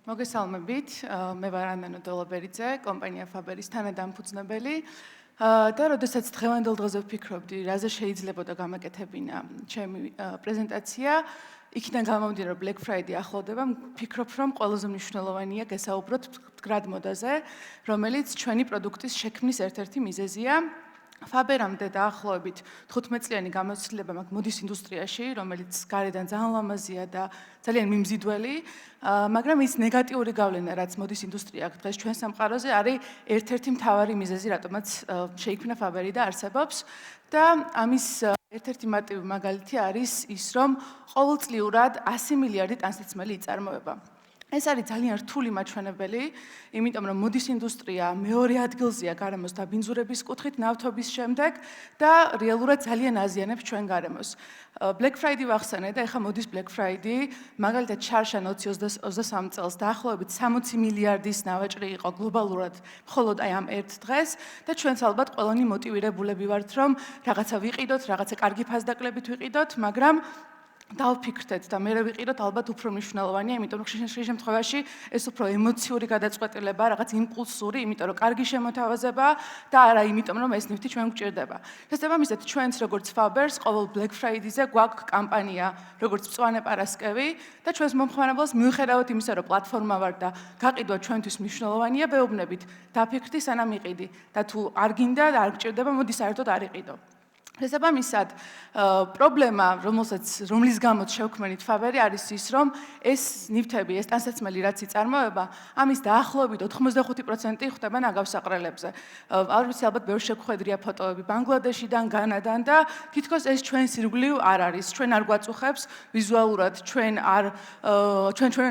მოგესალმებით, მე ვარ ანანო დოლობერიძე, კომპანია Faber-ის თანადამფუძნებელი და როდესაც დღევანდელ დღეზე ვფიქრობდი, რაზე შეიძლება და გამაკეთებინა ჩემი პრეზენტაცია, იქიდან გამომდინარე, რომ Black Friday ახლოვდება, ვფიქრობ, რომ ყველაზე მნიშვნელოვანია გესაუბროთ მდგრად მოდაზე, რომელიც ჩვენი პროდუქტის შექმნის ერთ-ერთი მიზეზია. Faber-ამდე დაახლოებით 15 წლიანი გამოცდილება მაქვს მოდის ინდუსტრიაში, რომელიც გარედან ძალიან ლამაზია და ძალიან მიმზიდველი, მაგრამ ის ნეგატიური გავლენა, რაც მოდის ინდუსტრია აქვს დღეს ჩვენ სამყაროზე, არის ერთ-ერთი მთავარი მიზეზი, რატომაც შეიქმნა Faber-ი და არსებობს. და ამის ერთ-ერთი მარტივი მაგალითი არის ის, რომ ყოველწლიურად 100 მილიარდი ტანსაცმელი იწარმოება. ეს არის ძალიან რთული მაჩვენებელი, იმიტომ რომ მოდის ინდუსტრია მეორე ადგილზეა გარემოს დაბინძურების კუთხით ნავთობის შემდეგ და რეალურად ძალიან აზიანებს ჩვენ გარემოს. Black Friday ვახსენე და ეხლა მოდის Black Friday, მაგალითად შარშან 2023 წელს დაახლოებით 60 მილიარდის ნავაჭრი იყო გლობალურად მხოლოდ აი ამ ერთ დღეს და ჩვენც ალბათ ყველანი მოტივირებულები ვართ, რომ რაღაცა ვიყიდოთ, რაღაცა კარგი ფასდაკლებით ვიყიდოთ, მაგრამ დავფიქრდეთ და მე ვიყიდოთ ალბათ უფრო მნიშვნელოვანია, იმიტომ რომ ხშირ შემთხვევაში ეს უფრო ემოციური გადაწყვეტილება, რაღაც იმპულსური, იმიტომ რომ კარგი შემოთავაზება და არა იმიტომ რომ ეს ნივთი ჩვენ გვჭირდება. შესაბამისად, ჩვენც როგორც Faber-ს ყოველ Black Friday-ზე გვაქვს კამპანია, როგორც მწვანე პარასკევი და ჩვენს მომხმარებელს მიუხედავად იმისა, რომ პლატფორმა ვარ და გაყიდვა ჩვენთვის მნიშვნელოვანია, ვეუბნებით, დაფიქრდი სანამ იყიდი და თუ არ გინდა და არ გჭირდება, მოდი საერთოდ არ იყიდო. შესაბამისად, პრობლემა, რომლის გამოც შევქმნით Faber-ი, არის ის, რომ ეს ნივთები, ეს ტანსაცმელი, რაც იწარმოება, ამის დაახლოებით 85% ხდება ნაგავსაყრელებზე. არ ვიცი, ალბათ ბევრ შეგხვედრია ფოტოები ბანგლადეშიდან, განადან და თითქოს ეს ჩვენს ირგვლივ არ არის. ჩვენ არ გვაწუხებს ვიზუალურად, ჩვენ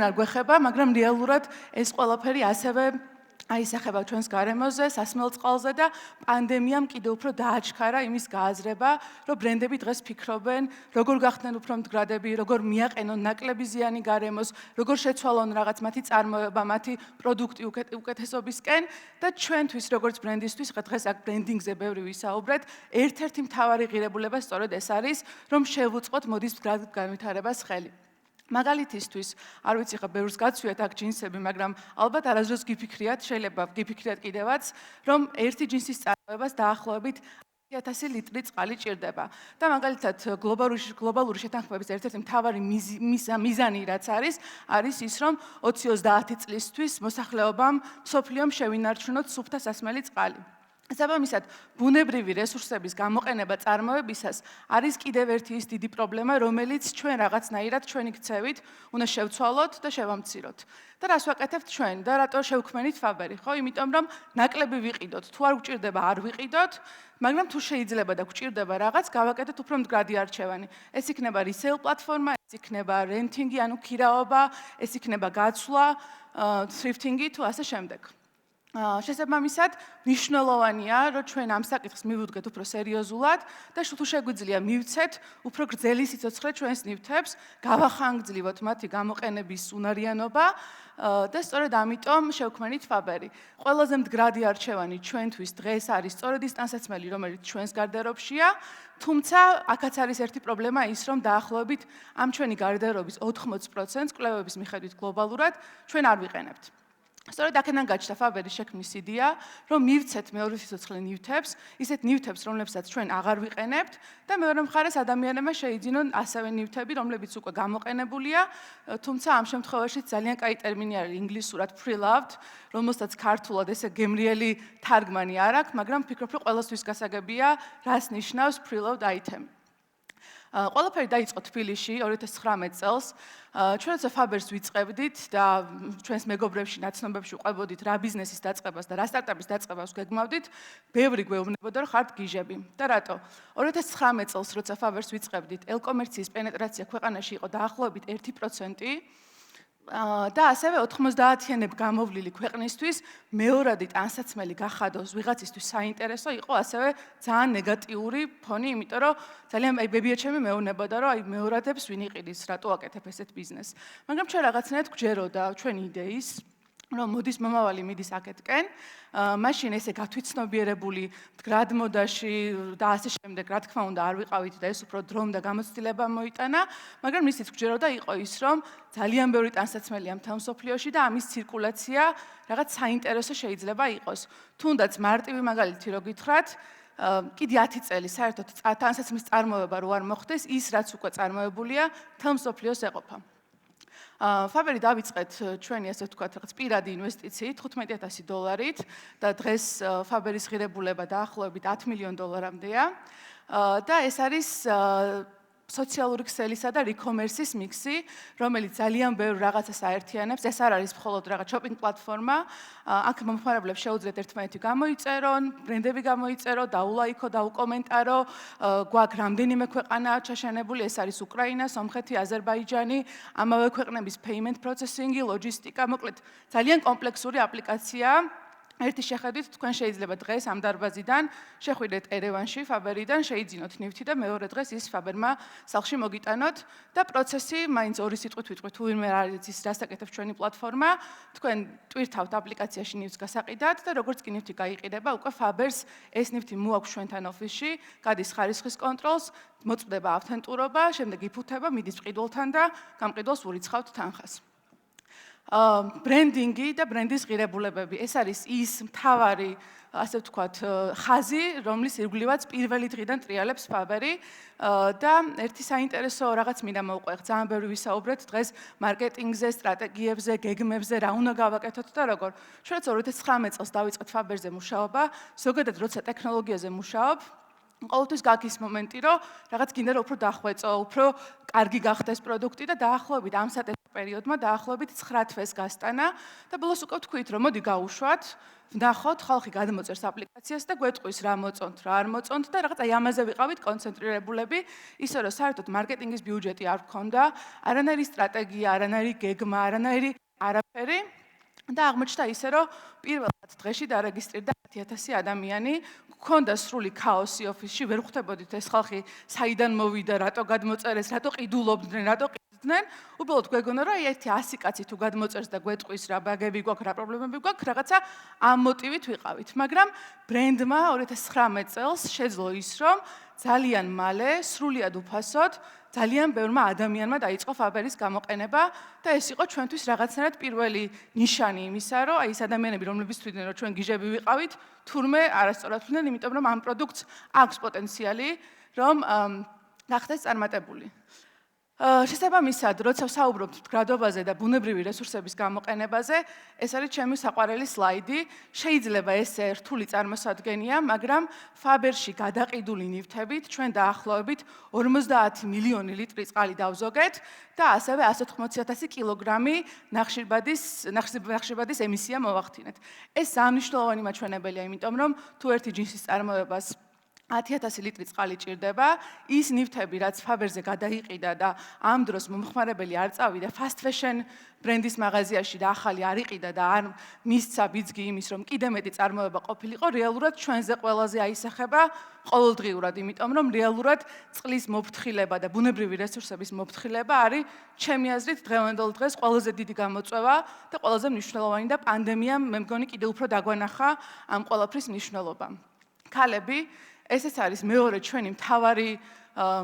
არ გვეხება, მაგრამ რეალურად ეს ყველაფერი ასევე აისახება ჩვენს გარემოზე, სასმელ წყალზე და პანდემიამ კიდევ უფრო დააჩქარა იმის გააზრება, რომ ბრენდები დღეს ფიქრობენ, როგორ გახდნენ უფრო მდგრადები, როგორ მიაყენონ ნაკლები ზიანი გარემოს, როგორ შეცვალონ რაღაც მათი წარმოება, მათი პროდუქტი უკეთესობისკენ და ჩვენთვის, როგორც ბრენდისთვის, დღეს აქ ბრენდინგზე ბევრი ვისაუბრეთ, ერთ-ერთი მთავარი ღირებულება სწორედ ეს არის, რომ შევუწყოთ მოდის მდგრად განვითარებას ხელი. მაგალითისთვის, არ ვიცი ხა ბევრს გაცვიათ აქ ჯინსები, მაგრამ ალბათ არასდროს გიფიქრიათ, შეიძლება გიფიქრიათ კიდევაც, რომ ერთი ჯინსის წარმოებას დაახლოებით 1000 ლიტრი წყალი ჭირდება. და მაგალითად გლობალური შეთანხმების ერთ-ერთი მთავარი მიზანი რაც არის ის, რომ 2030 წლისთვის მოსახლეობამ მსოფლიომ შევინარჩუნოთ სუფთა სასმელი წყალი. საბამისად, ბუნებრივი რესურსების გამოყენება წარმოებისას არის კიდევ ერთი ის დიდი პრობლემა, რომელიც ჩვენ რაღაცნაირად ჩვენი ქცევით უნდა შევცვალოთ და შევამციროთ. და რას ვაკეთებთ ჩვენ და რატო შევქმნით Faber-ი, ხო? იმიტომ რომ ნაკლები ვიყიდოთ, თუ არ გვჭირდება, არ ვიყიდოთ, მაგრამ თუ შეიძლება და გვჭირდება რაღაც, გავაკეთოთ უფრო მდგრადი არჩევანი. ეს იქნება resale პლატფორმა, ეს იქნება renting-ი, ანუ ქირაობა, ეს იქნება გაცვლა, thrifting-ი თუ ასე შემდეგ. შესაბამისად, მნიშვნელოვანია, რომ ჩვენ ამ საკითხს მივუდგეთ უფრო სერიოზულად და თუ შეგვიძლია მივცეთ უფრო გრძელი სიცოცხლე ჩვენს ნივთებს, გავახანგრძლივოთ მათი გამოყენების უნარიანობა და სწორედ ამიტომ შევქმნით Faber-ი. ყველაზე მდგრადი არჩევანი ჩვენთვის დღეს არის სწორედ ის ტანსაცმელი, რომელიც ჩვენს გარდერობშია, თუმცა აქაც არის ერთი პრობლემა ის, რომ დაახლოებით ამ ჩვენი გარდერობის 80%-ს კვლევების მიხედვით გლობალურად ჩვენ არ ვიყენებთ. სწორედ აქედან გაჩნდა Faber-ის შექმნის იდეა, რომ მივცეთ მეორე სიცოცხლე ნივთებს, ისეთ ნივთებს, რომლებსაც ჩვენ აღარ ვიყენებთ და მეორე მხარეს ადამიანებმა შეიძინონ ასევე ნივთები, რომლებიც უკვე გამოყენებულია, თუმცა ამ შემთხვევაში ძალიან კაი ტერმინი არის ინგლისურად pre-loved, რომელსაც ქართულად ესე გემრიელი თარგმანი არ აქვს, მაგრამ ვფიქრობ, რომ ყველასთვის გასაგებია, რას ნიშნავს pre-loved item. ყველაფერი დაიწყო თბილისში 2019 წელს. ჩვენ როცა Faber-ს ვიწყებდით და ჩვენს მეგობრებში, ნაცნობებში ვყვებოდით რა ბიზნესის დაწყებას და რა სტარტაპის დაწყებას გეგმავდით, ბევრი გვეუბნებოდა, რომ ხართ გიჟები. და რატო? 2019 წელს როცა Faber-ს ვიწყებდით, ელკომერციის პენეტრაცია ქვეყანაში იყო დაახლოებით 1%. და ასევე 90-იანებ გამოვლილი ქვეყნისთვის მეორადი ტანსაცმელი გახადოს ვიღაცისთვის საინტერესო იყო ასევე ძალიან ნეგატიური ფონი, იმიტომ რომ ძალიან ბებიაჩემი მეუბნებოდა, რომ აი მეორადებს ვინ იყიდის, რატო აკეთებ ესეთ ბიზნესს. მაგრამ ჩვენ რაღაცნაირად გვჯეროდა ჩვენი იდეის რომ მოდის მომავალი მიდის აქეთკენ, მაშინ ესე გათვითცნობიერებული მდგრადმოდაში და ასე შემდეგ, რა თქმა უნდა, არ ვიყავით და ეს უფრო დრომ და გამოცდილება მოიტანა, მაგრამ ისიც გვჯეროდა იყო ის, რომ ძალიან ბევრი ტანსაცმელია მთელ მსოფლიოში და ამის ცირკულაცია რაღაც საინტერესო შეიძლება იყოს. თუნდაც მარტივი მაგალითი რო გითხრათ, კიდე 10 წელი საერთოდ ტანსაცმლის წარმოება რო არ მოხდეს, ის რაც უკვე წარმოებულია, მთელ მსოფლიოს ეყოფა. Faberi დავიწყეთ ჩვენი ასე ვთქვათ რაღაც პირადი ინვესტიციით $15,000 და დღეს Faberis ღირებულება დაახლოებით $10 მილიონამდეა და ეს არის სოციალური ქსელისა და e-commerce-ის მიქსი, რომელიც ძალიან ბევრ რაღაცას აერთიანებს. ეს არ არის მხოლოდ რაღაც shopping პლატფორმა, აქ მომხმარებლებს შეუძლიათ ერთმანეთი გამოიწერონ, ბრენდები გამოიწერო, დაულაიქო, დაუკომენტარო, გვაქვს რამდენიმე ქვეყანა ჩაშენებული, ეს არის უკრაინა, სომხეთი, აზერბაიჯანი, ამავე ქვეყნების payment processing-ი, ლოჯისტიკა, მოკლედ ძალიან კომპლექსური აპლიკაციაა. ერთი შეხედვით თქვენ შეიძლება დღეს ამ დარბაზიდან შეხვიდეთ ერევანში Faberიდან, შეიძინოთ ნივთი და მეორე დღეს ის Faberმა სახლში მოგიტანოთ და პროცესი მაინც ორი სიტყვით ვიტყვით, თუ ვინმე არის ის დასაკეთებს ჩვენი პლატფორმა, თქვენ ტვირთავთ აპლიკაციაში ნივთს გასაყიდად და როგორც კი ნივთი გაიყიდება, უკვე Faber's ეს ნივთი მოაქვს ჩვენთან ოფისში, გადის ხარისხის კონტროლს, მოწვდება ავთენტურობა, შემდეგ იფუთება, მიდის მყიდველთან და გამყიდველს ურიცხავთ თანხას. ბრენდინგი და ბრენდის ღირებულებები. ეს არის ის მთავარი, ასე ვთქვათ, ხაზი, რომლის ირგვლივაც პირველი დღიდან ტრიალებს Faberi და ერთი საინტერესო რაღაც მინდა მოვყვეხ, ძალიან ბევრი ვისაუბრეთ დღეს მარკეტინგზე, სტრატეგიებზე, გეგმებზე, რა უნდა გავაკეთოთ და როგორ. შუაც 2019 წელს დავიწყეთ Faberზე მუშაობა, ზოგადად როცა ტექნოლოგიაზე მუშაობ, ყოველთვის გაქვს ის მომენტი, რომ რაღაც გინდა რომ უფრო დახვეწო, უფრო კარგი გახდეს პროდუქტი და დაახლოებით ამ სატესტო პერიოდმა დაახლოებით 9 თვეს გასტანა და ბოლოს უკვე თქვით, რომ მოდი გავუშვათ, ვნახოთ, ხალხი გადმოწერს აპლიკაციას და გვეტყვის რა მოწონთ, რა არ მოწონთ და რაღაც აი ამაზე ვიყავით კონცენტრირებულები, ისე რომ საერთოდ მარკეტინგის ბიუჯეტი არ გქონდა, არანაირი სტრატეგია, არანაირი გეგმა, არანაირი არაფერი და აღმოჩნდა ისე, რომ პირველად დღეში დარეგისტრირდა 10,000 ადამიანი, გქონდა სრული ქაოსი ოფისში, ვერ ხვდებოდით ეს ხალხი საიდან მოვიდა, რატო გადმოწერეს, რატო ყიდულობდნენ, რატო ყიდდნენ. უბრალოდ გვეგონა, რომ ერთი 100 კაცი თუ გადმოწერს და გვეტყვის რა ბაგები გვაქვს, რა პრობლემები გვაქვს, რაღაცა ამ მოტივით ვიყავით. მაგრამ ბრენდმა 2019 წელს შეძლო ის, რომ ძალიან მალე, სრულიად უფასოდ ძალიან ბევრმა ადამიანმა დაიწყო Faberis გამოყენება და ეს იყო ჩვენთვის რაღაცნაირად პირველი ნიშანი იმისა, რომ აი ეს ადამიანები, რომლებიც თვითონ რომ ჩვენ გიჟები ვიყავით, თურმე არასწორად თვლდნენ, იმიტომ რომ ამ პროდუქტს აქვს პოტენციალი, რომ გახდეს წარმატებული. შესაბამისად, როცა ვსაუბრობთ მდგრადობაზე და ბუნებრივი რესურსების გამოყენებაზე, ეს არის ჩემი საყვარელი სლაიდი. შეიძლება ესე რთული წარმოსადგენია, მაგრამ Faberში გადაყიდული ნივთებით ჩვენ დაახლოებით 50 მილიონი ლიტრი წყალი დავზოგეთ და ასევე 180,000 კილოგრამი ნახშირბადის ემისია მოვახდინეთ. ეს სამნიშნულოვანი მაჩვენებელია, იმიტომ რომ თუ ერთი ჯინსის წარმოებას 10,000 ლიტრი წყალი ჭირდება, ის ნივთები, რაც Faberზე გადაიყიდა და ამ დროს მომხმარებელი არ წავიდა fast fashion ბრენდის მაღაზიაში და ახალი არ იყიდა და არ მისცა ბიძგი იმის, რომ კიდე მეტი წარმოება ყოფილიყო, რეალურად ჩვენზე ყველაზე აისახება ყოველდღიურად, იმიტომ რომ რეალურად წყლის მოფრთხილება და ბუნებრივი რესურსების მოფრთხილება არის ჩემი აზრით დღევანდელ დღეს ყველაზე დიდი გამოწვევა და ყველაზე მნიშვნელოვანი და პანდემიამ მე მგონი კიდევ უფრო დაგვანახა ამ ყველაფრის მნიშვნელობა. ქალები ესეც არის მეორე ჩვენი მთავარი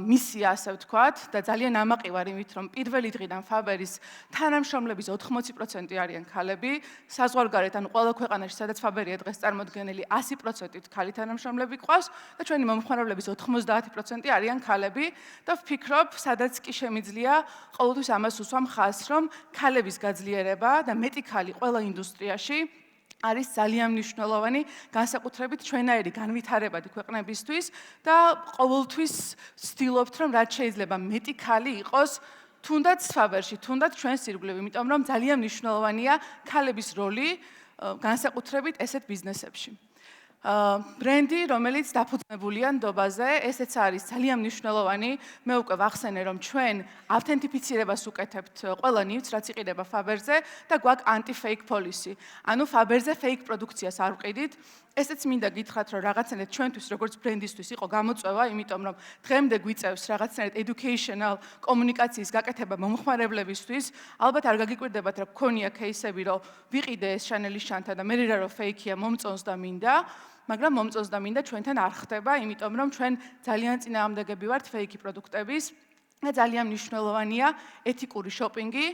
მისია, ასე ვთქვათ, და ძალიან ამაყივარ იმით, რომ პირველი დღიდან Faberis თანამშრომლების 80% არიან ქალები, საზღვარგარეთ, ანუ ყველა ქვეყანაში, სადაც Faberია დღეს წარმოდგენილი, 100%-ით ქალი თანამშრომლები ყავს და ჩვენი მომხმარებლების 90% არიან ქალები და ვფიქრობ, სადაც კი შემიძლია, ყოველთვის ამას უსვამ ხაზს, რომ ქალების გაძლიერება და მეტი ქალი ყველა ინდუსტრიაში არის ძალიან მნიშვნელოვანი, განსაკუთრებით ჩვენაირი განვითარებადი ქვეყნებისთვის და ყოველთვის ვცდილობთ, რომ რაც შეიძლება მეტი ქალი იყოს თუნდაც Faberში, თუნდაც ჩვენს ირგვლივ, იმიტომ რომ ძალიან მნიშვნელოვანია ქალების როლი განსაკუთრებით ესეთ ბიზნესებში. ბრენდი, რომელიც დაფუძნებულია ნდობაზე, ესეც არის ძალიან მნიშვნელოვანი. მე უკვე ვახსენე, რომ ჩვენ ავთენტიფიცირებას უკეთებთ ყველა ნივთს, რაც იყიდება Faberზე და გვაქვს anti-fake policy. ანუ Faberზე fake პროდუქციას არ ვყიდით. ესეც მინდა გითხრათ, რომ რაღაცნაირად ჩვენთვის როგორც ბრენდისთვის იყო გამოწვევა, იმიტომ რომ დღემდე გვიწევს რაღაცნაირად educational კომუნიკაციის გაკეთება მომხმარებლებისთვის. ალბათ არ გაგიკვირდებათ, რომ გქონია кейსები, რომ ვიყიდე ეს შანელის შანთა და მე რა რომ ფეიქია, მომწონს და მინდა, მაგრამ მომწონს და მინდა ჩვენთან არ ხდება, იმიტომ რომ ჩვენ ძალიან წინააღმდეგები ვართ ფეიქი პროდუქტების და ძალიან მნიშვნელოვანია ეთიკური შოპინგი.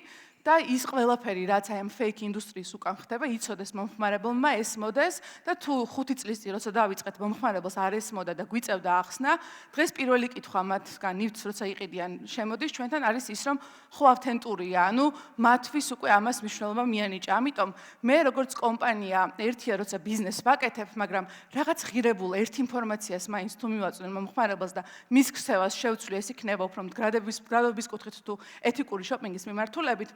და ის ყველაფერი, რაც აი ამ ფეიქ ინდუსტრიის უკან ხდება, იცოდეს მომხმარებელმა, ესმოდეს და თუ 5 წლის წინ როცა დავიწყეთ მომხმარებელს არ ესმოდა და გვიწევდა ახსნა, დღეს პირველი კითხვა მათგან ნივთს როცა იყიდიან, შემოდის ჩვენთან არის ის, რომ ხო ავთენტურია, ანუ მათთვის უკვე ამას მნიშვნელობა მიანიჭა. ამიტომ მე როგორც კომპანია ერთია როცა ბიზნესს ვაკეთებ, მაგრამ რაღაც ღირებულ ერთ ინფორმაციას მაინც თუ მივაწვენ მომხმარებელს და მის ქცევას შევცვლი, ეს იქნება უფრო მდგრადობის კუთხით თუ ეთიკური შოპინგის მიმართულებით.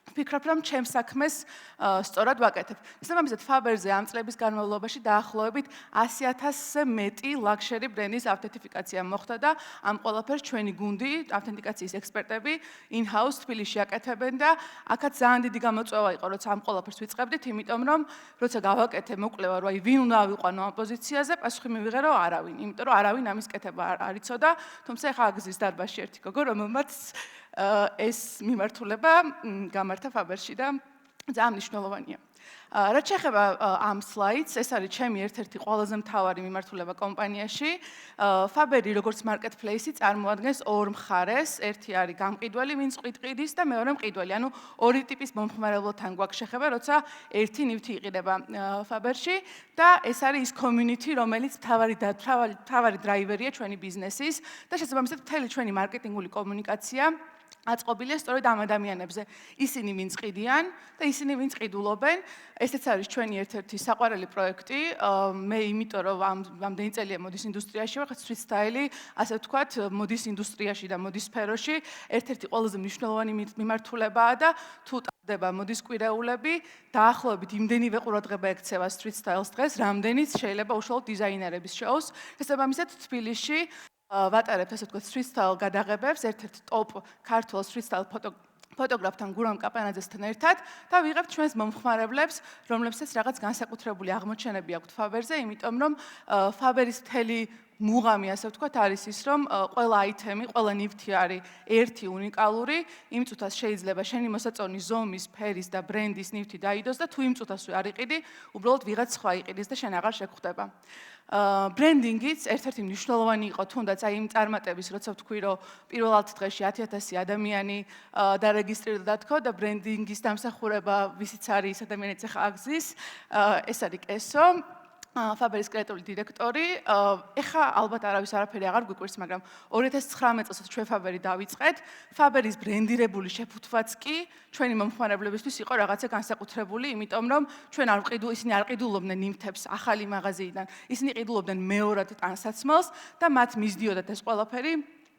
ვფიქრობ, რომ ჩემს საქმეს სწორად ვაკეთებ. შესაბამისად, Faber-ზე ამ წლების განმავლობაში დაახლოებით 100,000-ზე მეტი ლაქშერი ბრენდის ავთენტიფიკაცია მოხდა და ამ ყველაფერს ჩვენი გუნდი, ავთენტიკაციის ექსპერტები in-house თბილისში აკეთებენ და აქაც ძალიან დიდი გამოწვევა იყო, როცა ამ ყველაფერს ვიწყებდით, იმიტომ რომ როცა გავაკეთე მოკვლევა, რომ აი ვინ უნდა ავიყვანო ამ პოზიციაზე, პასუხი მივიღე, რომ არავინ, იმიტომ რომ არავინ ამის კეთება არ იცოდა, თუმცა ახლა აგზის დარბაზში ერთი გოგო, რომელმაც ეს მიმართულება გამართა Faber-ში და ძალიან მნიშვნელოვანია. რაც შეეხება ამ სლაიდს, ეს არის ჩემი ერთ-ერთი ყველაზე მთავარი მიმართულება კომპანიაში. Faber-ი როგორც marketplace-ი წარმოადგენს ორ მხარეს, ერთი არის გამყიდველი, ვინც ყიდის და მეორე მყიდველი. ანუ ორი ტიპის მომხმარებელთან გვაქვს შეხება, როცა ერთი ნივთი იყიდება Faber-ში და ეს არის ის community, რომელიც მთავარი დრაივერია ჩვენი ბიზნესის და შესაბამისად მთელი ჩვენი მარკეტინგული კომუნიკაცია აწყობილია სწორედ ამ ადამიანებზე. ისინი ვინც ყიდიან და ისინი ვინც ყიდულობენ. ესეც არის ჩვენი ერთ-ერთი საყვარელი პროექტი. მე იმიტომ რომ ამდენი წელია მოდის ინდუსტრიაში ვარ, street style-ი, ასე ვთქვათ, მოდის ინდუსტრიაში და მოდის სფეროში ერთ-ერთი ყველაზე მნიშვნელოვანი მიმართულებაა და თუ ტარდება მოდის კვირეულები, დაახლოებით იმდენივე ყურადღება ექცევა street style-ს დღეს, რამდენიც შეიძლება უშუალოდ დიზაინერების შოუს. შესაბამისად, თბილისში ვატარებთ ასე ვთქვათ street style გადაღებებს, ერთ-ერთ ტოპ ქართულ street style ფოტოგრაფთან გურამ კაპანაძესთან ერთად და ვიღებთ ჩვენს მომხმარებლებს, რომლებსაც რაღაც განსაკუთრებული აღმოჩენები აქვთ Faber-ზე, იმიტომ რომ Faber-ის მთელი მუღამი, ასე ვთქვათ, არის ის, რომ ყველა აიტემი, ყველა ნივთი არის ერთი უნიკალური, იმ წუთას შეიძლება შენი მოსაწონი ზომის, ფერის და ბრენდის ნივთი დაიდოს და თუ იმ წუთას არ იყიდი, უბრალოდ ვიღაც სხვა იყიდის და შენ აღარ შეგხვდება. ბრენდინგიც ერთ-ერთი მნიშვნელოვანი იყო, თუნდაც აი იმ წარმატების, როცა ვთქვი, რომ პირველ 10 დღეში 10,000 ადამიანი დარეგისტრირდა თქო და ბრენდინგის დამსახურება ვისიც არის ის ადამიანიც ახლა აგზის, ეს არის კესო. Faber-ის კრეატიული დირექტორი, ეხა ალბათ არავის არაფერი აღარ გვიკვირს, მაგრამ 2019 წელს ჩვენ Faber-ი დავიწყეთ. Faber-ის ბრენდირებული შეფუთვაც კი ჩვენი მომხმარებლებისთვის იყო რაღაცა განსაკუთრებული, იმიტომ რომ ჩვენ ისინი არ ყიდულობდნენ ნივთებს ახალი მაღაზიიდან, ისინი ყიდულობდნენ მეორად ტანსაცმელს და მათ მისდიოდათ ეს ყველაფერი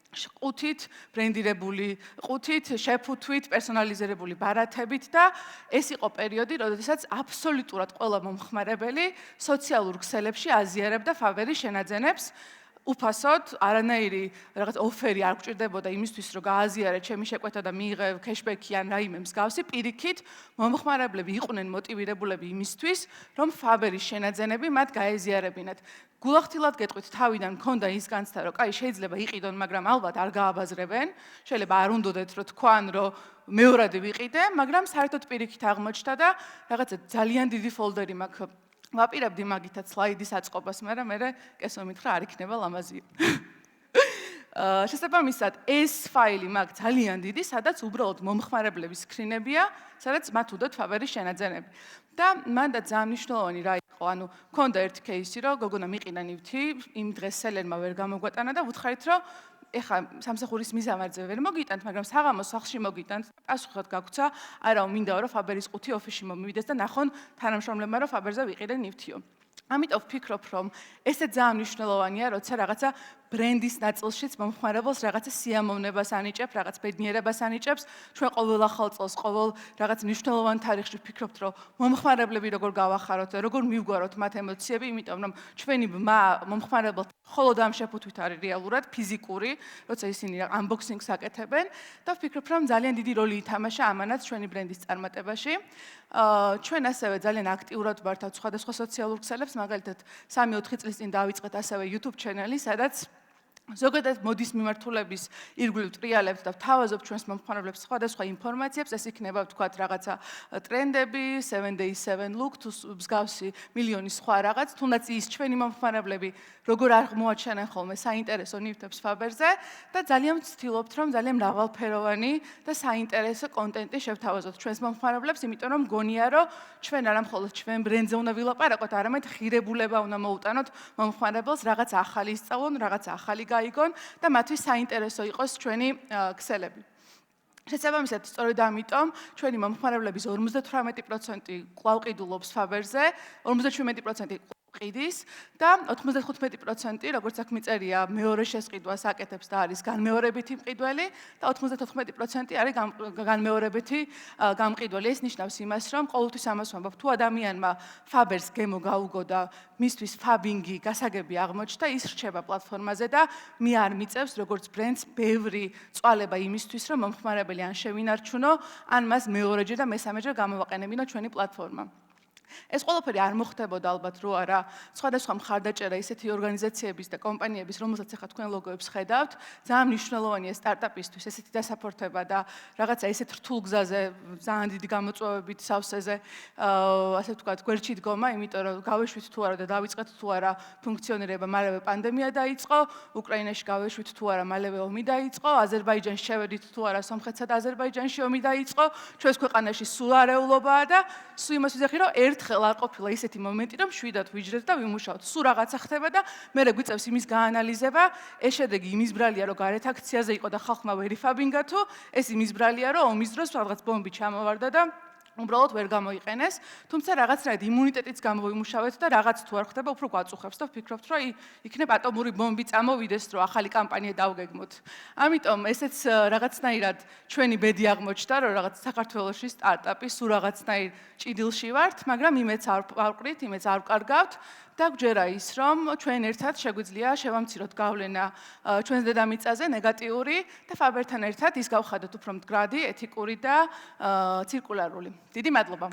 ყუთით, ბრენდირებული ყუთით, შეფუთვით, პერსონალიზირებული ბარათებით და ეს იყო პერიოდი, როდესაც აბსოლუტურად ყველა მომხმარებელი სოციალურ ქსელებში აზიარებდა Faber-ის შენაძენებს. უფასოდ, არანაირი რაღაც ოფერი არ გჭირდებოდა იმისთვის, რომ გააზიარე ჩემი შეკვეთა და მიიღე cashback-ი ან რაიმე მსგავსი, პირიქით მომხმარებლები იყვნენ მოტივირებულები იმისთვის, რომ Faber-ის შენაძენები მათ გაეზიარებინათ. გულახდილად გეტყვით, თავიდან მქონდა ის განცდა, რომ კაი, შეიძლება იყიდონ, მაგრამ ალბათ არ გააბაზრებენ, შეიძლება არ უნდოდეთ, რომ თქვან, რომ მეორად ვიყიდე, მაგრამ საერთოდ პირიქით აღმოჩნდა და რაღაცა ძალიან დიდი ფოლდერი მაქვს. ვაპირებდი მაგითაც სლაიდის აწყობას, მაგრამ მე კესო მითხრა არ იქნება ლამაზია. შესაბამისად, ეს ფაილი მაქვს ძალიან დიდი, სადაც უბრალოდ მომხმარებლების სკრინებია, სადაც მათ უდოთ Faber-ის შენაძენები. და მანდ ძალიან მნიშვნელოვანი რა იყო, ანუ მქონდა ერთი кейსი, რომ გოგონა მიყიდა ნივთი, იმ დღეს სელერმა ვერ გამოგვატანა და ვუთხარით, რომ ეხა სამსახურის მიზამარზე ვერ მოგიტანთ, მაგრამ საღამოს სახლში მოგიტანთ. პასუხად გაგვცა, არა, მინდაო რომ Faber-ის ყუთი ოფისში მომივიდეს და ნახონ თანამშრომლებმა, რომ Faber-ზე ვიყიდე ნივთიო. ამიტომ ვფიქრობ, რომ ესე ძალიან მნიშვნელოვანია, როცა რაღაცა ბრენდის ნაწილშიც მომხმარებელს რაღაცა სიამოვნებას ანიჭებ, რაღაც ბედნიერებას ანიჭებს. ჩვენ ყოველ ახალ წელს, ყოველ რაღაც მნიშვნელოვან თარიღში ვფიქრობთ, რომ მომხმარებლები როგორ გავახაროთ და როგორ მივგვაროთ მათ ემოციები, იმიტომ რომ ჩვენი ბმა მომხმარებელთ მხოლოდ ამ შეფუთვით არის რეალურად ფიზიკური, როცა ისინი unboxing-ს აკეთებენ და ვფიქრობ, რომ ძალიან დიდი როლი ითამაშა ამანაც ჩვენი ბრენდის წარმატებაში. ჩვენ ასევე ძალიან აქტიურად ვართავთ სხვადასხვა სოციალურ ქსელებს, მაგალითად 3-4 წლის წინ დავიწყეთ ასევე YouTube ჩანელი, სადაც ზოგადად მოდის მიმართულების ირგვლივ ტრიალებთ და ვთავაზობ ჩვენს მომხმარებლებს სხვადასხვა ინფორმაციებს, ეს იქნება ვთქვათ რაღაცა ტრენდები, 7 days 7 look თუ მსგავსი მილიონი სხვა რაღაც, თუნდაც ის ჩვენი მომხმარებლები როგორ არ მოაჩენენ ხოლმე საინტერესო ნივთებს Faber-ზე და ძალიან ვცდილობთ, რომ ძალიან მრავალფეროვანი და საინტერესო კონტენტი შევთავაზოთ ჩვენს მომხმარებლებს, იმიტომ რომ გონია, რომ ჩვენ არა მხოლოდ ჩვენ ბრენდზე უნდა ვილაპარაკოთ, არამედ ღირებულება უნდა მოუტანოთ მომხმარებელს, რაღაც ახალი ისწავლონ, რაღაც ახალი გაიგონ და მათთვის საინტერესო იყოს ჩვენი ქსელები. შესაბამისად, სწორედ ამიტომ ჩვენი მომხმარებლების 58% კვლავ ყიდულობს Faber-ზე, 57% ყიდის და 95% როგორც აქ მიწერია, მეორე შესყიდვას აკეთებს და არის განმეორებითი მყიდველი და 94% არის განმეორებითი გამყიდველი. ეს ნიშნავს იმას, რომ ყოველთვის ამას ვამბობ, თუ ადამიანმა Faber-ს გემო გაუგო და მისთვის ფაბინგი გასაგები აღმოჩნდა, ის რჩება პლატფორმაზე და მე არ მიწევს როგორც ბრენდს ბევრი წვალება იმისთვის, რომ მომხმარებელი ან შევინარჩუნო, ან მას მეორეჯერ და მესამეჯერ გამოვაყენებინო ჩვენი პლატფორმა. ეს ყველაფერი არ მოხდებოდა ალბათ რო არა სხვადასხვა მხარდაჭერა ისეთი ორგანიზაციების და კომპანიების, რომელსაც ახლა თქვენ ლოგოებს ხედავთ, ძალიან მნიშვნელოვანია სტარტაპისთვის ესეთი დასაპორტება და რაღაცა ესეთ რთულ გზაზე, ძალიან დიდი გამოწვევებით სავსეზე, ასე ვთქვათ, გვერდში დგომა, იმიტომ რომ გავეშვით თუ არა და დავიწყეთ თუ არა ფუნქციონირება, მალევე პანდემია დაიწყო, უკრაინაში გავეშვით თუ არა, მალევე ომი დაიწყო, აზერბაიჯანში შევედით თუ არა, სომხეთსა და აზერბაიჯანში ომი დაიწყო, ჩვენს ქვეყანაში სულ არეულობაა და სულ იმას ვიზახი, რომ ერთხელ არ ყოფილა ისეთი მომენტი, რომ შვიდად ვიჯდეთ და ვიმუშაოთ. სულ რაღაცა ხდება და მე გვიწევს იმის გაანალიზება, ეს შედეგი იმის ბრალია, რომ გარეთ აქციაზე იყო და ხალხმა ვერ იფაბინგა თუ ეს იმის ბრალია, რომ ომის დროს რაღაც ბომბი ჩამოვარდა და უბრალოდ ვერ გამოიყენეს, თუმცა რაღაცნაირად იმუნიტეტიც გამოვიმუშავეთ და რაღაც თუ არ ხდება, უფრო გვაწუხებს და ვფიქრობთ, რომ იქნებ ატომური ბომბი წამოვიდეს, რომ ახალი კამპანია დავგეგმოთ. ამიტომ ესეც რაღაცნაირად ჩვენი ბედი აღმოჩნდა, რომ რაღაც საქართველოში სტარტაპი სულ რაღაცნაირ ჭიდილში ვართ, მაგრამ იმეც არ ვყრით, იმეც არ ვკარგავთ. და გვჯერა ის, რომ ჩვენ ერთად შეგვიძლია შევამციროთ გავლენა ჩვენს დედამიწაზე ნეგატიური და Faber-თან ერთად ის გავხადოთ უფრო მდგრადი, ეთიკური და ცირკულარული. დიდი მადლობა.